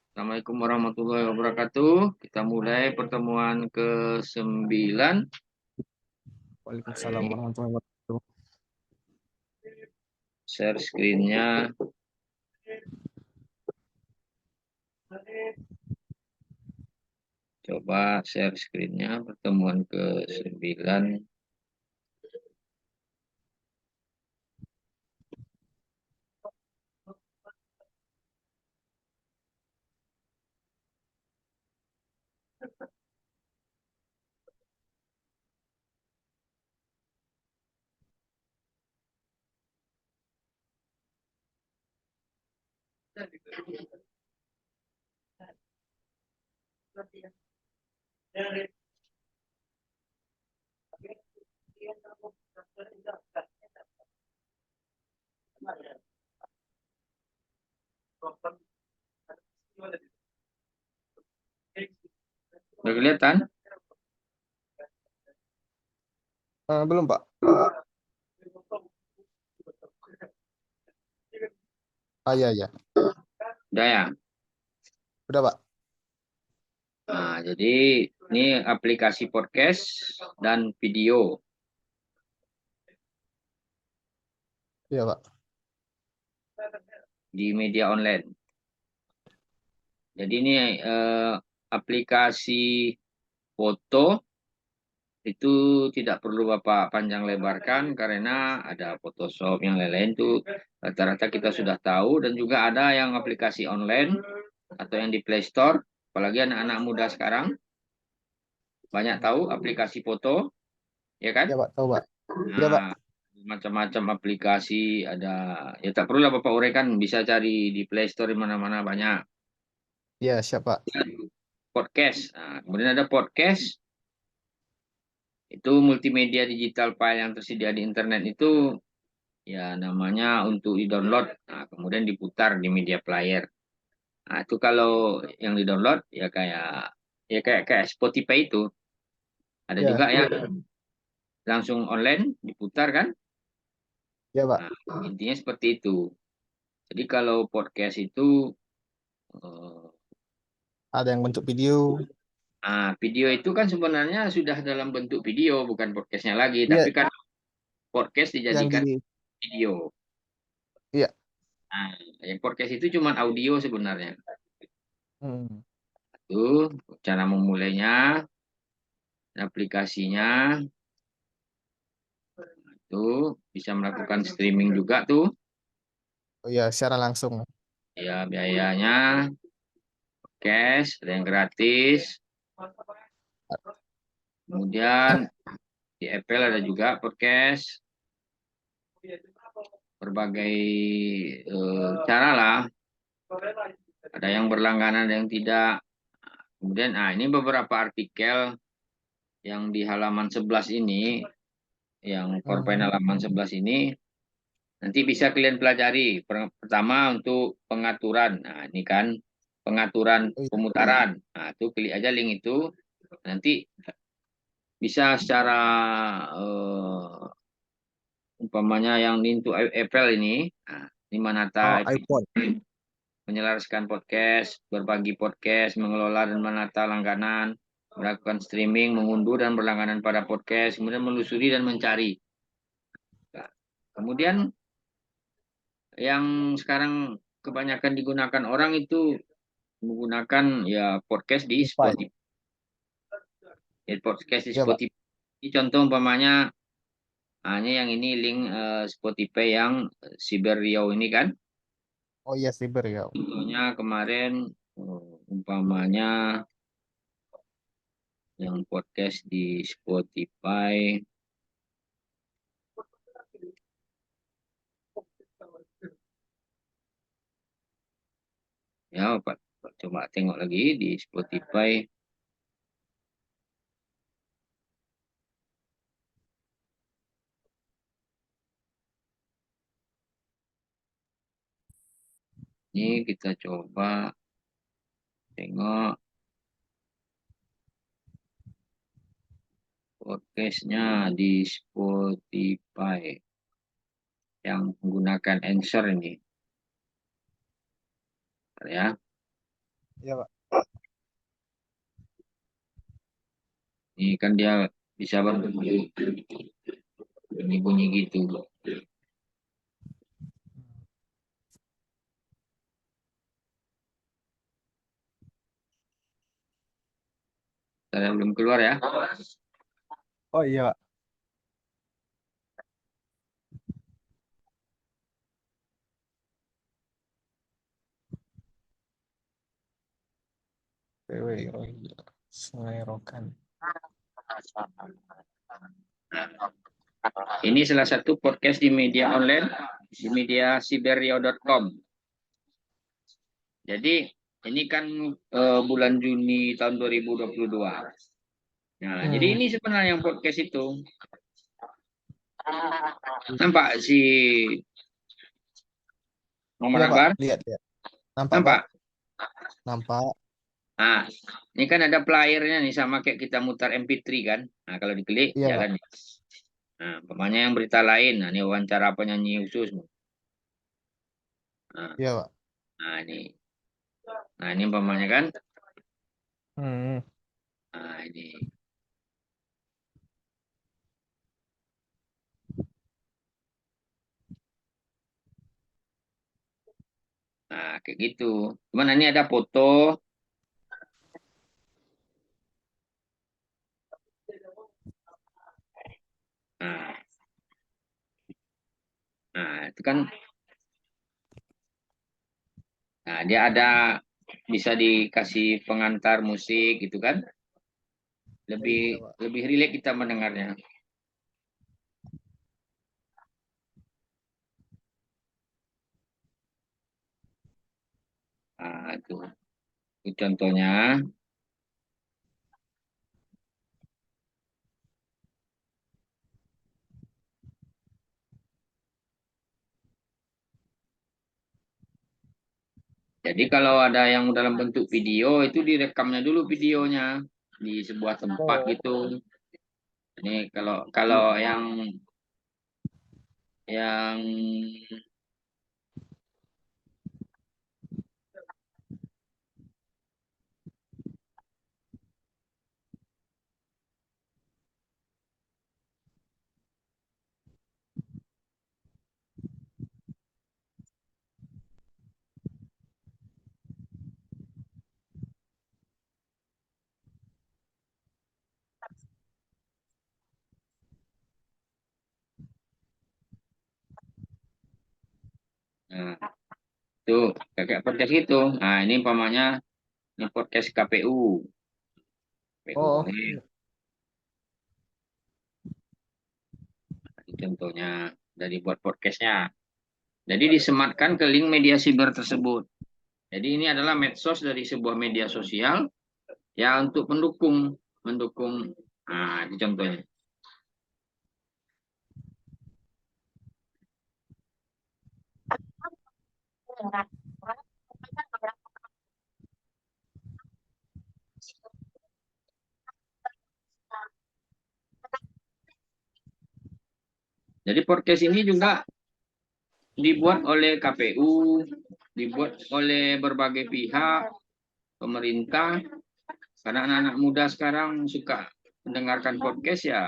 Assalamualaikum warahmatullahi wabarakatuh. Kita mulai pertemuan ke-9. Waalaikumsalam warahmatullahi wabarakatuh. Share screen-nya. Coba share screen-nya pertemuan ke-9. Udah kelihatan? Belum, Pak. Iya, iya. Udah ya? Udah, Pak. Nah, jadi ini aplikasi podcast dan video Iya, Pak. di media online. Jadi ini aplikasi foto itu tidak perlu Bapak panjang lebarkan karena ada Photoshop yang lain-lain tuh rata-rata kita sudah tahu, dan juga ada yang aplikasi online atau yang di Play Store. Apalagi anak-anak muda sekarang banyak tahu aplikasi foto, ya kan? Iya, Pak. Tahu, Pak. Iya, Pak. Nah, macam-macam aplikasi ada, ya tak perlu lah Bapak uraikan, bisa cari di Play Store di mana-mana banyak. Iya, siap, Pak. Podcast. Nah, kemudian ada podcast. Itu multimedia digital file yang tersedia di internet itu, ya namanya untuk di-download, nah, kemudian diputar di media player. Nah, itu kalau yang di-download ya kayak Spotify itu. Ada Iya, juga yang langsung online diputar kan? iya, Pak. Nah, intinya seperti itu. Jadi kalau podcast itu eh, Ada yang bentuk video. video itu kan sebenarnya sudah dalam bentuk video, bukan podcastnya lagi, tapi Iya, kan podcast yang dijadikan di video. iya. Nah, yang podcast itu cuma audio sebenarnya. Hmm. Itu cara memulainya, aplikasinya tuh bisa melakukan streaming juga tuh. Oh iya, secara langsung. Ya biayanya cash, ada yang gratis. Kemudian di Apple ada juga podcast, berbagai cara lah. Ada yang berlangganan, ada yang tidak. Kemudian, ini beberapa artikel yang di halaman 11 ini, yang PowerPoint Hmm. halaman 11 ini, nanti bisa kalian pelajari. Pertama untuk pengaturan. Nah, ini kan pengaturan Oh, iya. pemutaran. Nah, itu klik aja link itu. Nanti bisa secara umpamanya yang untuk Apple ini. Nah, ini Oh, menata iPhone. menyelaraskan podcast, berbagi podcast, mengelola dan menata langganan, melakukan streaming, mengunduh dan berlangganan pada podcast, kemudian menelusuri dan mencari. Nah, kemudian yang sekarang kebanyakan digunakan orang itu menggunakan ya podcast di Spotify. Spotify. Ya, podcast di Iya, Pak. Spotify. Ini contoh umpamanya hanya yang ini link Spotify yang Siber Riau ini kan. Oh iya, Cyber ya. Contohnya kemarin umpamanya yang podcast di Spotify. Ya, Pak, coba tengok lagi di Spotify. Ini kita coba tengok podcastnya di Spotify yang menggunakan Anchor ini, ya. Iya, Pak. Ini kan dia bisa bunyi-bunyi gitu. Saya belum keluar ya. Oh iya, Pak. PW, oh iya. Sungai Rokan. Ini salah satu podcast di media online, di media siberio.com. Jadi ini kan bulan Juni tahun 2022. Nah, jadi Hmm. ini sebenarnya yang podcast itu. Nampak si Muhammad Iya, Pak. Akbar? Lihat, lihat. Nampak, Pak. Nampak? Nampak. Nah, ini kan ada playernya nih sama kayak kita mutar MP3 kan. Nah, kalau diklik Iya, Pak. jalan nih. Nah, umpamanya yang berita lain, nah ini wawancara penyanyi khusus. Nah, Iya, Pak. nah ini. Nah, ini umpamanya kan. Hmm. Nah, ini. Nah, kayak gitu. Cuman ini ada foto. Nah, itu kan. Nah, dia ada bisa dikasih pengantar musik gitu kan. Oh Lebih iya, Pak. lebih rileks kita mendengarnya. Nah, itu contohnya. Jadi kalau ada yang dalam bentuk video itu direkamnya dulu videonya di sebuah tempat Oh. gitu. Ini kalau kalau yang nah, itu kayak podcast gitu. Nah, ini umpamanya ini podcast KPU. KPU Oh, ini iya. contohnya dari buat podcastnya. Jadi disematkan ke link media siber tersebut. Jadi ini adalah medsos dari sebuah media sosial ya untuk mendukung mendukung. Nah, ini contohnya. Jadi podcast ini juga dibuat oleh KPU, dibuat oleh berbagai pihak, pemerintah, karena anak-anak muda sekarang suka mendengarkan podcast ya,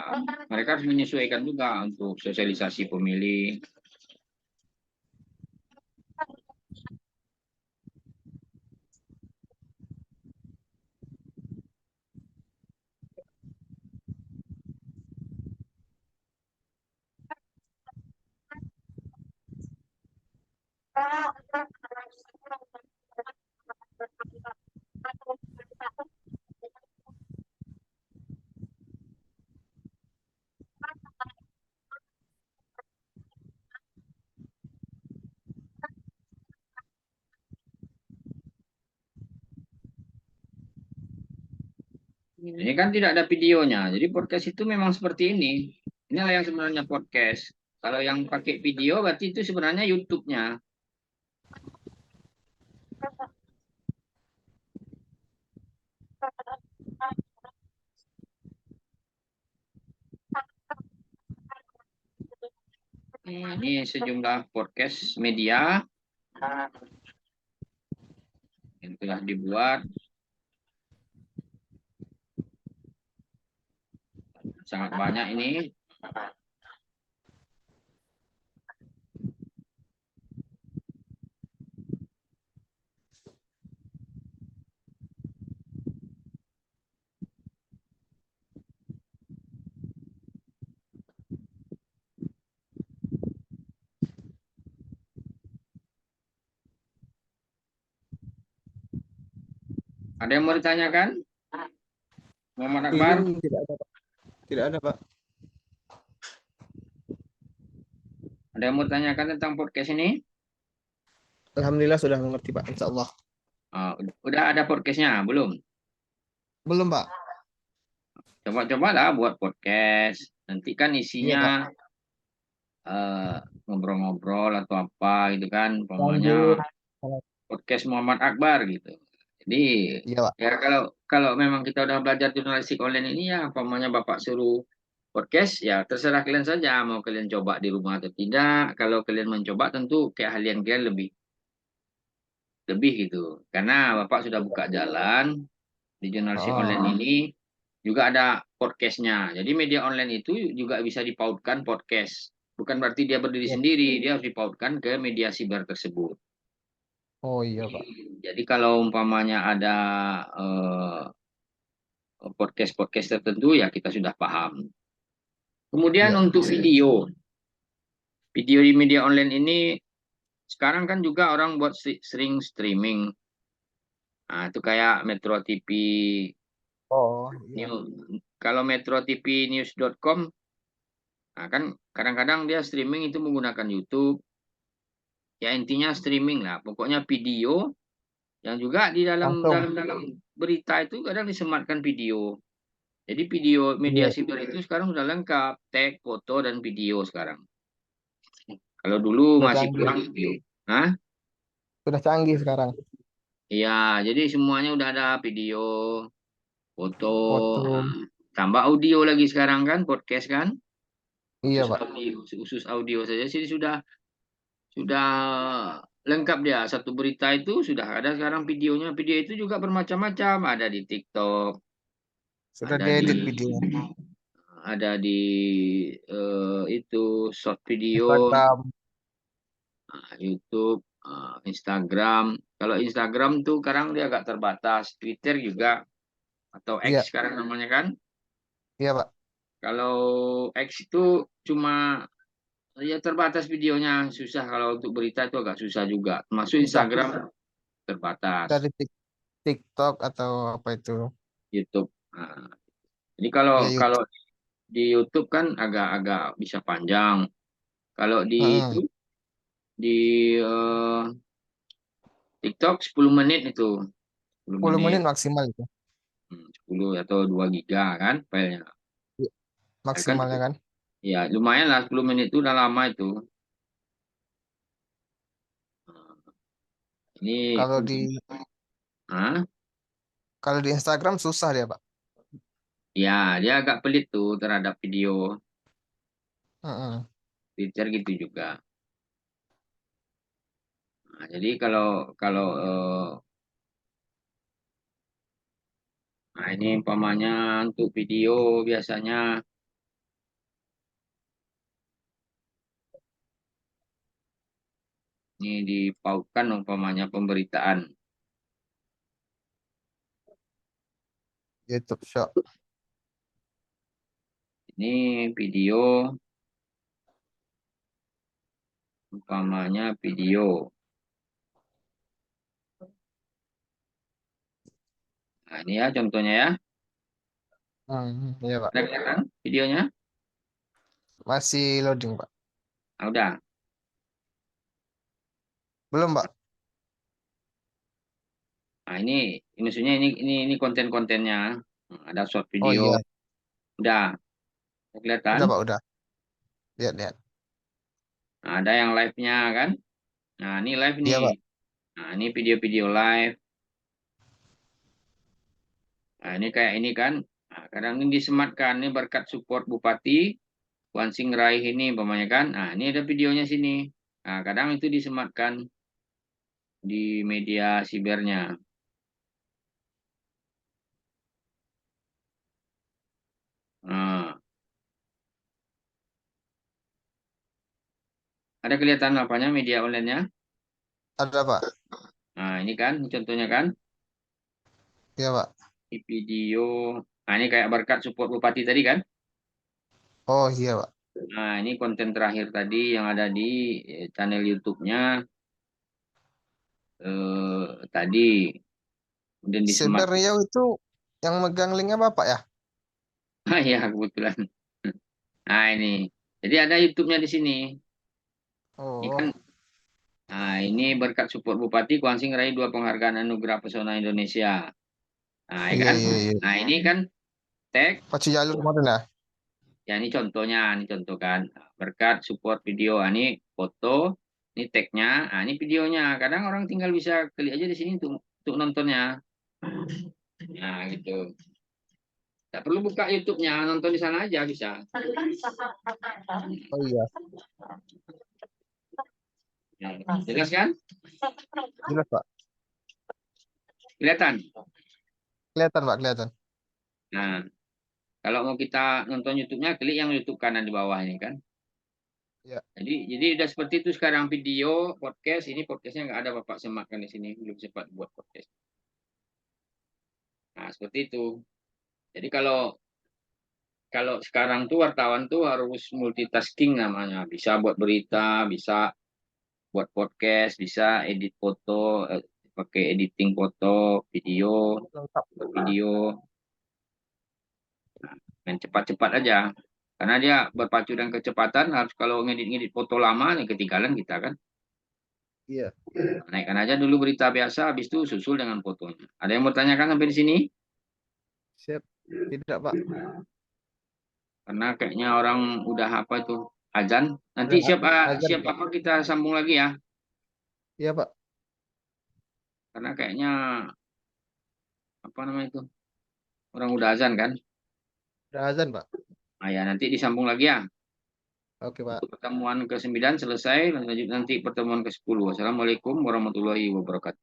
mereka harus menyesuaikan juga untuk sosialisasi pemilih. Ini kan tidak ada videonya, jadi podcast itu memang seperti ini. Inilah yang sebenarnya podcast. Kalau yang pakai video berarti itu sebenarnya YouTube-nya. Ini sejumlah podcast media yang telah dibuat sangat banyak ini. Ada yang mau ditanyakan? Muhammad Akbar? Izin tidak ada, Pak. Tidak ada, Pak. Ada yang mau ditanyakan tentang podcast ini? Alhamdulillah sudah mengerti, Pak. Insya Allah. Udah ada podcastnya? Belum? Belum, Pak. Coba-cobalah buat podcast. Nanti kan Iya, Pak. isinya ngobrol-ngobrol atau apa gitu kan. Umpamanya Lanjut. podcast Muhammad Akbar gitu. Jadi Iya, Pak. ya kalau kalau memang kita udah belajar jurnalistik online ini ya umpamanya Bapak suruh podcast ya terserah kalian saja mau kalian coba di rumah atau tidak. Kalau kalian mencoba tentu keahlian kalian lebih lebih gitu. Karena Bapak sudah buka jalan di jurnalistik Oh, online ini juga ada podcastnya. Jadi media online itu juga bisa dipautkan podcast. Bukan berarti dia berdiri iya. sendiri, dia harus dipautkan ke media siber tersebut. Oh, iya, Pak. Jadi kalau umpamanya ada podcast-podcast tertentu ya kita sudah paham. Kemudian Iya. untuk video, video di media online ini sekarang kan juga orang buat sering streaming. Nah, itu kayak Metro TV Oh, iya. New, kalau Metro TV News.com, nah kan kadang-kadang dia streaming itu menggunakan YouTube. Ya intinya streaming lah. Pokoknya video yang juga di dalam Langsung. dalam dalam berita itu kadang disematkan video. Jadi video media Iya. siber itu sekarang sudah lengkap, tag, foto dan video sekarang. Kalau dulu Sudah masih canggih. kurang video. Hah? Sudah canggih sekarang. Iya, jadi semuanya udah ada video, foto, Foto. tambah audio lagi sekarang kan, podcast kan, Iya, Pak. khusus audio saja sih sudah lengkap dia. Satu berita itu sudah ada sekarang videonya. Video itu juga bermacam-macam, ada di TikTok, Sudah ada di diedit videonya. itu short video, Instagram. YouTube, Instagram. Kalau Instagram tuh sekarang dia agak terbatas. Twitter juga atau X Iya. sekarang namanya kan. Iya, Pak. Kalau X itu cuma ya terbatas videonya, susah kalau untuk berita itu agak susah juga. Masuk Susah. Instagram terbatas, Dari TikTok atau apa itu. YouTube. Nah, jadi kalau Iya, kalau YouTube. di YouTube kan agak-agak bisa panjang. Kalau di itu Heeh. di TikTok 10 menit itu, 10 10 menit. menit maksimal itu. 10 atau 2 giga kan filenya. Iya, Kan maksimalnya kan. ya lumayan lah 10 menit itu udah lama itu. Nah, ini Kalau di ah, kalau di Instagram susah dia, Pak. ya dia agak pelit tuh terhadap video. Heeh. Twitter gitu juga. Nah, jadi kalau kalau nah ini umpamanya untuk video biasanya ini dipautkan umpamanya pemberitaan. YouTube Shop. Ini video umpamanya video. Nah, ini ya contohnya ya. Iya, Pak. Ada kelihatan videonya? Masih loading, Pak. Ah, udah. Belum, Pak. Nah, ini maksudnya ini konten-kontennya. Nah, ada short Oh video. iya, Udah. Ada kelihatan? udah, Pak, udah. Lihat, lihat. Nah, ada yang live-nya kan? Nah, ini live Iya, nih. Pak. Nah, ini video-video live. Nah, ini kayak ini kan. Nah, kadang ini disematkan. Ini berkat support Bupati Wansing Raih ini umpamanya kan. Nah, ini ada videonya sini. Nah, kadang itu disematkan di media sibernya. Ada kelihatan apanya media online-nya? Ada Pak. Nah, ini kan contohnya kan, Iya Pak. di video. Nah, ini kayak berkat support Bupati tadi kan. Oh iya Pak. Nah, ini konten terakhir tadi yang ada di channel YouTube-nya tadi. Kemudian di Smart. Sebenarnya itu yang megang linknya Bapak ya? Ah, ya, kebetulan. Nah, ini. Jadi ada YouTube-nya di sini. Ini kan, Oh nah, ini berkat support Bupati, Kuansing raih 2 penghargaan Anugerah Pesona Indonesia. Nah, ya iya kan? iya iya. Nah, ini kan tag. Pacu jalur kemarin ya? Ya, ini contohnya, ini contoh kan. Berkat support video. Nah, ini foto, ini tagnya, nah, ini videonya. Kadang orang tinggal bisa klik aja di sini untuk nontonnya. Nah, gitu. Tak perlu buka YouTube-nya, nonton di sana aja bisa. Oh iya. Ya, jelas kan? Jelas Pak. Kelihatan? Kelihatan Pak, kelihatan. Nah, kalau mau kita nonton YouTube-nya, klik yang YouTube kanan di bawah ini kan. Iya. Jadi udah seperti itu sekarang video, podcast. Ini podcastnya nggak ada Bapak sematkan di sini. Belum sempat buat podcast. Nah, seperti itu. Jadi kalau kalau sekarang tuh wartawan tuh harus multitasking namanya. Bisa buat berita, bisa buat podcast, bisa edit foto, pakai editing foto, video, Lengkap. buat video, main cepat-cepat aja. Karena dia berpacu dengan kecepatan, harus kalau ngedit-ngedit foto lama, nih ketinggalan kita kan. Iya. Naikkan aja dulu berita biasa, habis itu susul dengan fotonya. Ada yang mau tanyakan sampai di sini? Siap. Tidak Pak. Karena kayaknya orang udah apa itu azan. Nanti Udah azan siap Pak. apa kita sambung lagi ya. Iya Pak. Karena kayaknya apa namanya itu orang udah azan kan. Udah azan Pak. Nah, ya nanti disambung lagi ya. Oke Pak. Untuk pertemuan ke-9 selesai, lanjut nanti pertemuan ke-10. Wassalamualaikum warahmatullahi wabarakatuh.